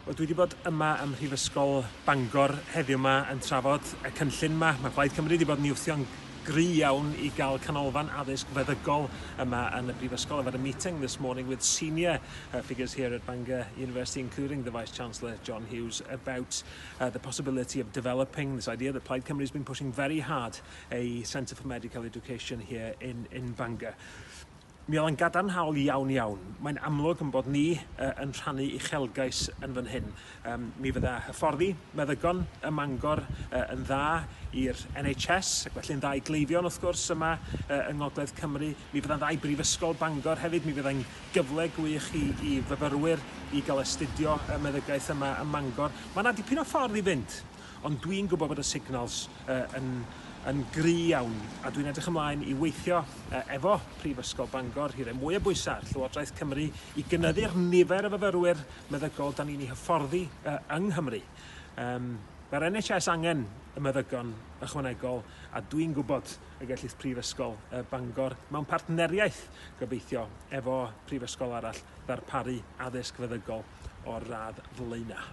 Dwi wedi bod yma ym Mhrifysgol Bangor heddiw yma yn trafod y cynllun yma. Mae Plaid Cymru wedi bod yn iwthio'n gry iawn I gael Canolfan addysg feddygol yma yn y Brifysgol. I've had a meeting this morning with senior figures here at Bangor University, including the Vice-Chancellor John Hughes, about the possibility of developing this idea that Plaid Cymru has been pushing very hard a Centre for Medical Education here in Bangor. Mi oedd yn gadarnhaol iawn. Mae'n amlwg yn bod ni yn rhannu uchelgais yn fan hyn. Mi fydda hyfforddi meddygon ym Mangor yn dda i'r NHS, ac felly'n dda I gleifion wrth gwrs yma yng Ngogledd Cymru. Mi fydda'n dda I Brifysgol Bangor hefyd. Mi fydda'n gyfle gwych I fyfyrwyr I gael astudio y meddygaeth yma ym Mangor. Mae yna dipyn o ffordd I fynd, ond dwi'n gwybod bod y signals yn gry iawn, a dwi'n edrych ymlaen I weithio efo Prifysgol Bangor, hi'r mwy o bwysau Lywodraeth Cymru I gynyddu'r nifer o fyfyrwyr meddygol da ni'n I hyfforddi yng Nghymru. Mae'r NHS angen y meddygon ychwanegol, a dwi'n gwybod y gellith Prifysgol Bangor mewn partneriaeth gobeithio efo Prifysgol arall ddarparu addysg feddygol o'r radd flaenau.